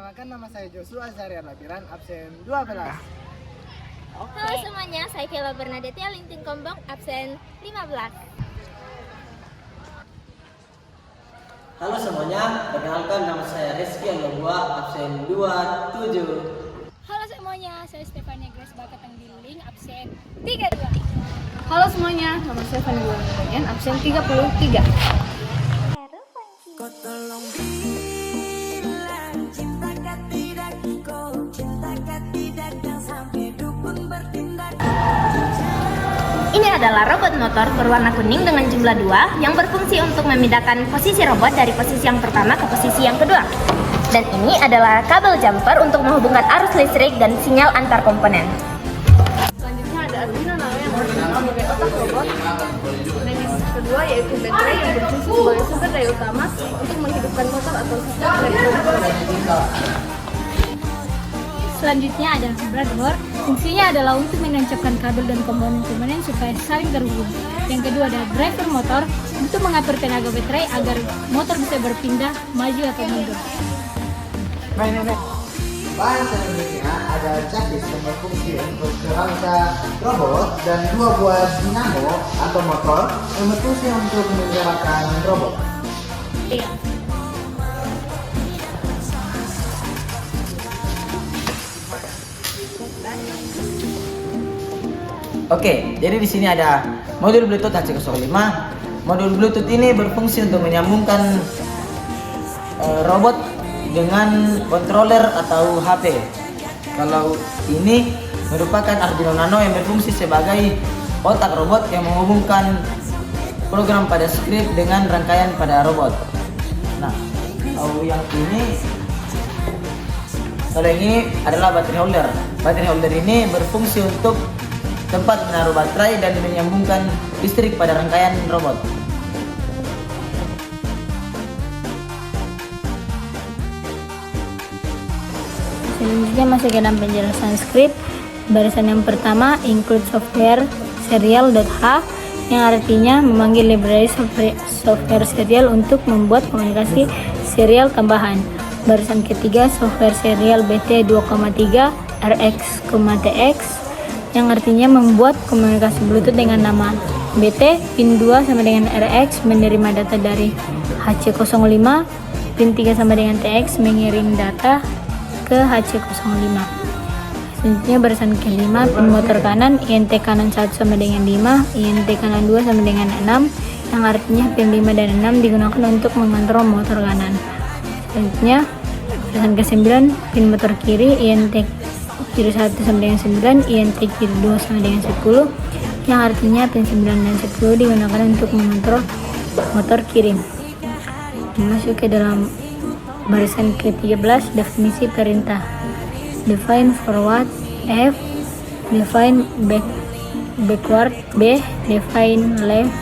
Perkenalkan, nama saya Joshua Azarian Labiran, absen 12. Halo semuanya, saya Kela Bernadette Linting Kombong, absen 15. Halo semuanya, perkenalkan nama saya Rizky Anggua, absen 27. Halo semuanya, saya Stefania Grace Bakatang Diling, absen 32. Halo semuanya, nama saya Fanny Bulan, absen 33. Ini adalah robot motor berwarna kuning dengan jumlah 2 yang berfungsi untuk memindahkan posisi robot dari posisi yang pertama ke posisi yang kedua. Dan ini adalah kabel jumper untuk menghubungkan arus listrik dan sinyal antar komponen. Selanjutnya ada Arduino Nano yang berfungsi sebagai otak robot. Dan yang kedua yaitu baterai yang berfungsi sebagai sumber daya utama untuk menghidupkan motor atau sistem elektronik. Selanjutnya ada breadboard. Fungsinya adalah untuk menancapkan kabel dan komponen-komponen supaya saling terhubung. Yang kedua ada driver motor untuk mengatur tenaga baterai agar motor bisa berpindah, maju atau mundur. Bahan selanjutnya ada chassis yang berfungsi untuk kerangka robot dan 2 buah dinamo atau motor yang berfungsi untuk menggerakkan robot. Oke, jadi di sini ada modul Bluetooth HC05. Modul Bluetooth ini berfungsi untuk menyambungkan robot dengan controller atau HP. Kalau ini merupakan Arduino Nano yang berfungsi sebagai otak robot yang menghubungkan program pada script dengan rangkaian pada robot. Nah, kalau yang ini adalah battery holder. Battery holder ini berfungsi untuk tempat menaruh baterai dan menyambungkan listrik pada rangkaian robot. Selanjutnya masuk ke dalam penjelasan script. Barisan yang pertama include software serial.h yang artinya memanggil library software serial untuk membuat komunikasi serial tambahan. Barisan ketiga software serial BT2,3 RX,TX yang artinya membuat komunikasi Bluetooth dengan nama BT, pin 2 sama dengan RX menerima data dari HC05, pin 3 sama dengan TX mengirim data ke HC05. Selanjutnya barisan kelima pin motor kanan INT kanan 1 sama dengan 5, INT kanan 2 sama dengan 6 yang artinya pin 5 dan 6 digunakan untuk mengontrol motor kanan. Selanjutnya barisan ke-9 pin motor kiri INT kiri 1 sama dengan 9, INT kiri 2 sama dengan 10 yang artinya pin 9 dan 10 digunakan untuk mengontrol motor kiri. Masuk ke dalam barisan ke-13 definisi perintah. Define forward F, define backward B, define left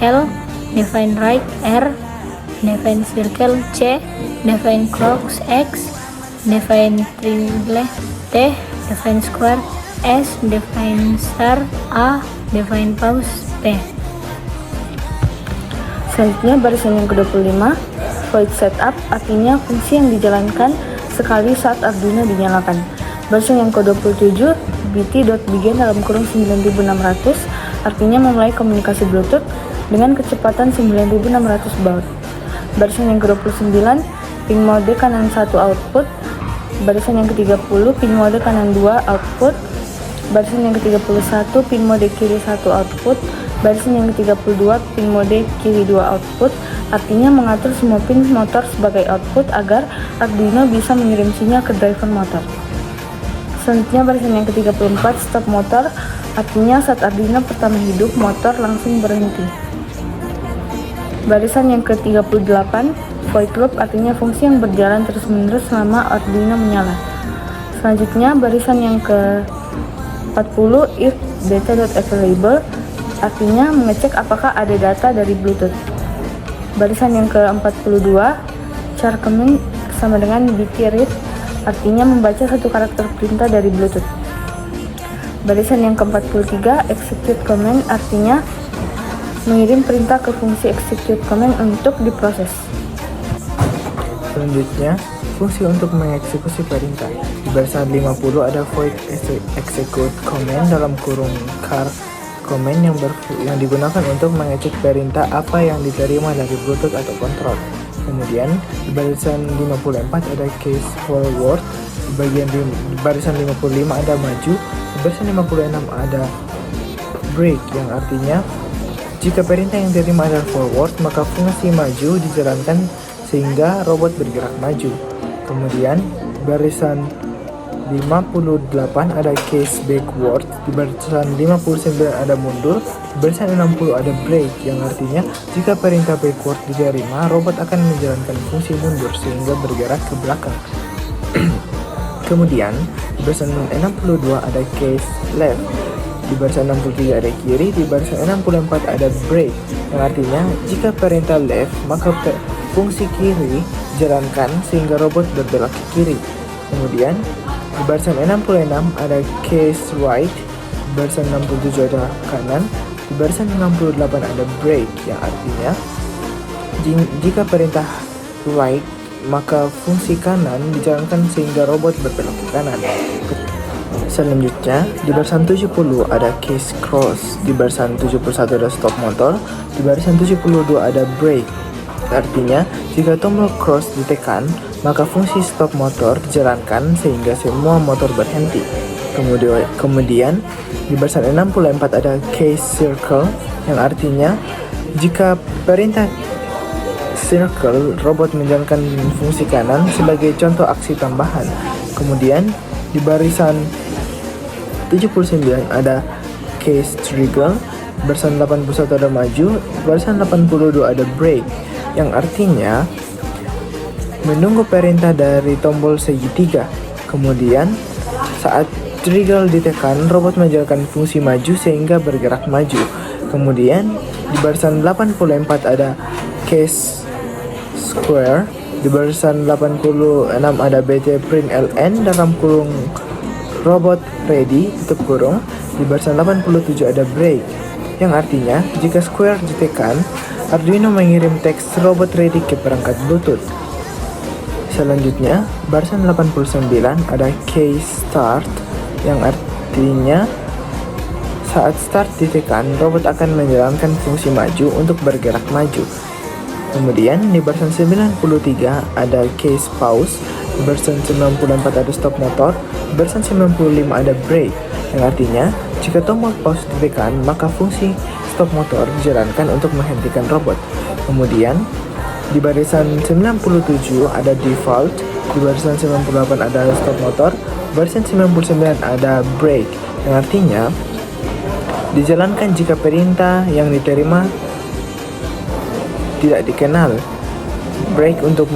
L, define right R, define circle C, define cross X, define triangle T, define square S, define star A, define pause P. Selanjutnya barisan yang ke-25 void setup artinya fungsi yang dijalankan sekali saat Arduino dinyalakan. Barisan yang ke-27 bt.begin dalam kurung 9600 artinya memulai komunikasi Bluetooth dengan kecepatan 9600 baud. Barisan yang ke-29 pin mode kanan 1 output. Barisan yang ke-30 pin mode kanan 2 output. Barisan yang ke-31 pin mode kiri 1 output. Barisan yang ke-32 pin mode kiri 2 output artinya mengatur semua pin motor sebagai output agar Arduino bisa mengirim sinyal ke driver motor. Selanjutnya barisan yang ke-34 stop motor artinya saat Arduino pertama hidup motor langsung berhenti. Barisan yang ke-38 void loop artinya fungsi yang berjalan terus-menerus selama Arduino menyala. Selanjutnya barisan yang ke-40 if data.available artinya mengecek apakah ada data dari Bluetooth. Barisan yang ke-42 char command sama dengan bt read artinya membaca satu karakter perintah dari Bluetooth. Barisan yang ke-43 execute command artinya mengirim perintah ke fungsi execute command untuk diproses. Selanjutnya berfungsi untuk mengeksekusi perintah. Di barisan 50 ada void execute command dalam kurung char command yang digunakan untuk mengecek perintah apa yang diterima dari Bluetooth atau kontrol. Kemudian di barisan 54 ada case forward, di barisan 55 ada maju, di barisan 56 ada break, yang artinya jika perintah yang diterima adalah forward, maka fungsi maju dijalankan sehingga robot bergerak maju. Kemudian barisan 58 ada case backward, di barisan 59 ada mundur, di barisan 60 ada break, yang artinya jika perintah backward diterima, robot akan menjalankan fungsi mundur sehingga bergerak ke belakang. Kemudian di barisan 62 ada case left, di barisan 63 ada kiri, di barisan 64 ada break, yang artinya jika perintah left maka fungsi kiri dijalankan sehingga robot berbelok ke kiri. Kemudian di barisan 66 ada case right, di barisan 67 ada kanan, di barisan 68 ada break, yang artinya jika perintah right maka fungsi kanan dijalankan sehingga robot berbelok ke kanan. Selanjutnya, di barisan 70 ada case cross, di barisan 71 ada stop motor, di barisan 72 ada brake. Artinya, jika tombol cross ditekan, maka fungsi stop motor dijalankan sehingga semua motor berhenti. Kemudian, di barisan 64 ada case circle, yang artinya jika perintah circle, robot menjalankan fungsi kanan sebagai contoh aksi tambahan. Kemudian, di barisan 79 ada case trigger, barisan 81 ada maju, barisan 82 ada break, yang artinya menunggu perintah dari tombol segitiga. Kemudian saat trigger ditekan, robot menjalankan fungsi maju sehingga bergerak maju. Kemudian di barisan 84 ada case square, di barisan 86 ada BT print LN dalam kurung robot ready tutup kurung, di barisan 87 ada break, yang artinya jika square ditekan, Arduino mengirim teks robot ready ke perangkat Bluetooth. Selanjutnya, barisan 89 ada case start, yang artinya saat start ditekan, robot akan menjalankan fungsi maju untuk bergerak maju. Kemudian di barisan 93 ada case pause, di barisan 94 ada stop motor, di barisan 95 ada brake, yang artinya jika tombol pause ditekan, maka fungsi stop motor dijalankan untuk menghentikan robot. Kemudian di barisan 97 ada default, di barisan 98 ada stop motor, di barisan 99 ada brake, yang artinya dijalankan jika perintah yang diterima tidak dikenal, break untuk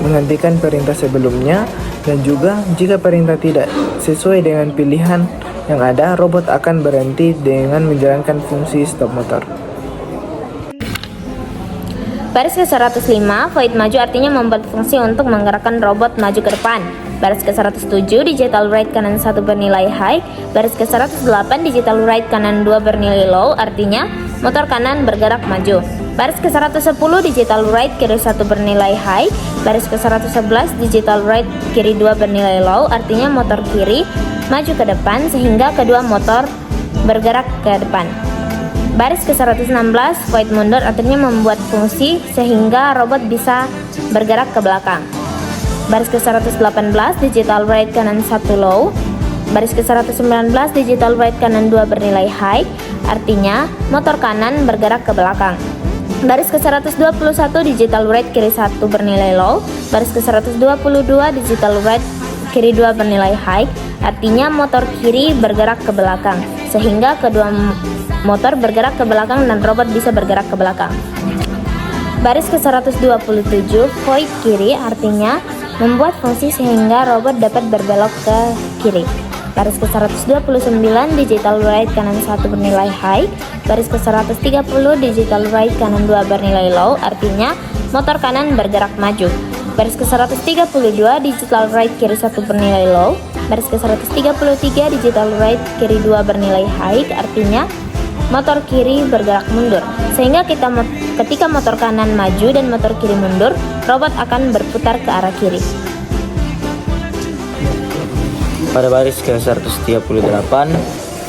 menghentikan perintah sebelumnya, dan juga jika perintah tidak sesuai dengan pilihan yang ada, robot akan berhenti dengan menjalankan fungsi stop motor. Baris ke-105, void maju artinya membuat fungsi untuk menggerakkan robot maju ke depan. Baris ke-107, digital write kanan 1 bernilai high. Baris ke-108, digital write kanan 2 bernilai low, artinya motor kanan bergerak maju. Baris ke-110, digital write kiri 1 bernilai high. Baris ke-111, digital write kiri 2 bernilai low, artinya motor kiri maju ke depan sehingga kedua motor bergerak ke depan. Baris ke-116, void mundur artinya membuat fungsi sehingga robot bisa bergerak ke belakang. Baris ke-118, digital write kanan 1 low. Baris ke-119, digital write kanan 2 bernilai high, artinya motor kanan bergerak ke belakang. Baris ke-121, digital write kiri 1 bernilai low. Baris ke-122, digital write kiri 2 bernilai high, artinya motor kiri bergerak ke belakang sehingga kedua motor bergerak ke belakang dan robot bisa bergerak ke belakang. Baris ke-127, void kiri artinya membuat fungsi sehingga robot dapat berbelok ke kiri. Baris ke-129, digital write kanan 1 bernilai high. Baris ke-130, digital write kanan 2 bernilai low, artinya motor kanan bergerak maju. Baris ke-132, digital write kiri 1 bernilai low. Baris ke-133, digital write kiri 2 bernilai high, artinya motor kiri bergerak mundur. Sehingga ketika motor kanan maju dan motor kiri mundur, robot akan berputar ke arah kiri. Pada baris ke-138,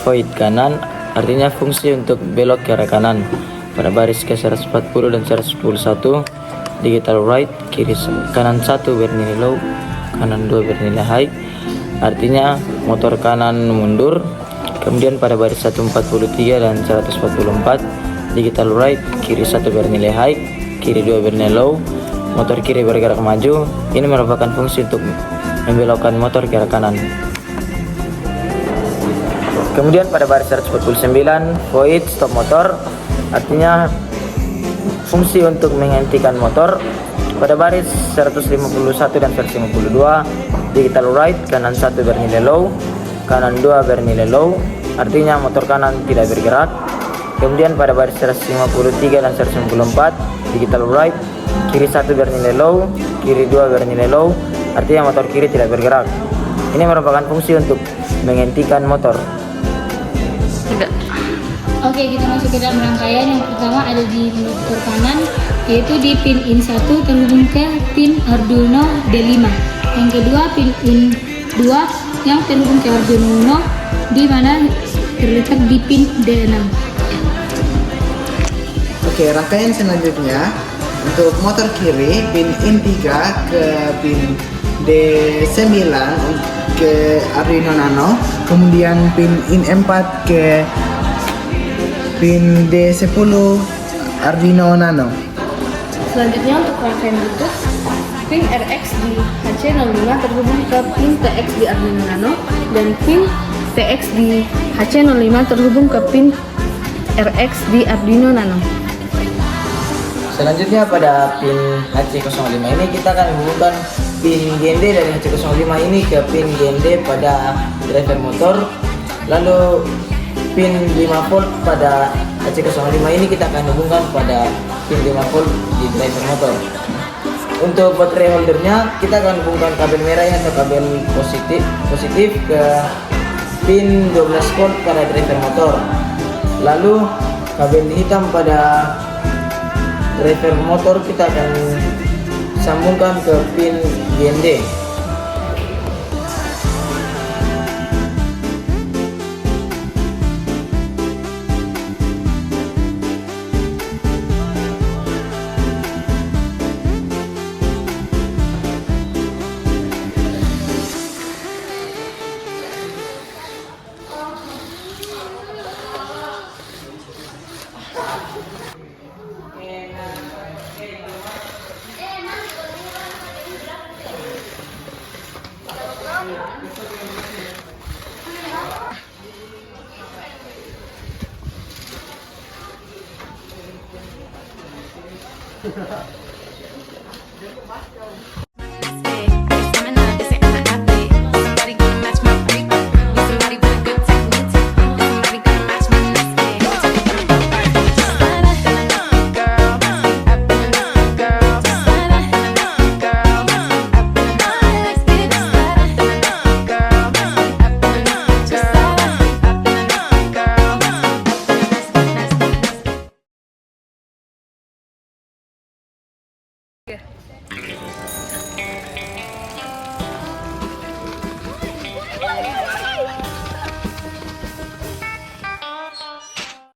void kanan artinya fungsi untuk belok ke arah kanan. Pada baris ke-140 dan 111, digital right, kanan 1 bernilai low, kanan 2 bernilai high, artinya motor kanan mundur. Kemudian pada baris 143 dan 144, digital right, kiri 1 bernilai high, kiri 2 bernilai low, motor kiri bergerak maju. Ini merupakan fungsi untuk membelokkan motor ke arah kanan. Kemudian pada baris 149, void stop motor, artinya fungsi untuk menghentikan motor. Pada baris 151 dan 152, digital right, kanan 1 bernilai low, kanan 2 bernilai low, artinya motor kanan tidak bergerak. Kemudian pada baris 153 dan 154, digital right, kiri 1 bernilai low, kiri 2 bernilai low, artinya motor kiri tidak bergerak. Ini merupakan fungsi untuk menghentikan motor. Oke, kita masuk ke dalam rangkaian. Yang pertama ada di motor kanan, yaitu di pin in 1 terhubung ke pin Arduino D5. Yang kedua pin in 2 yang terhubung ke Arduino Uno, di mana terletak di pin D6. Oke, rangkaian selanjutnya untuk motor kiri pin in 3 ke pin D9 ke Arduino Nano, kemudian pin in 4 ke pin D10 Arduino Nano. Selanjutnya untuk rangkaian Bluetooth, pin RX di HC05 terhubung ke pin TX di Arduino Nano dan pin TX di HC05 terhubung ke pin RX di Arduino Nano. Selanjutnya pada pin HC05 ini kita akan menghubungkan pin GND dari HC05 ini ke pin GND pada driver motor. Lalu pin 5 volt pada HC05 ini kita akan hubungkan pada pin 5 volt di driver motor. Untuk baterai holdernya kita akan hubungkan kabel merahnya atau kabel positif ke pin 12 volt pada driver motor. Lalu kabel hitam pada driver motor kita akan sambungkan ke pin GND.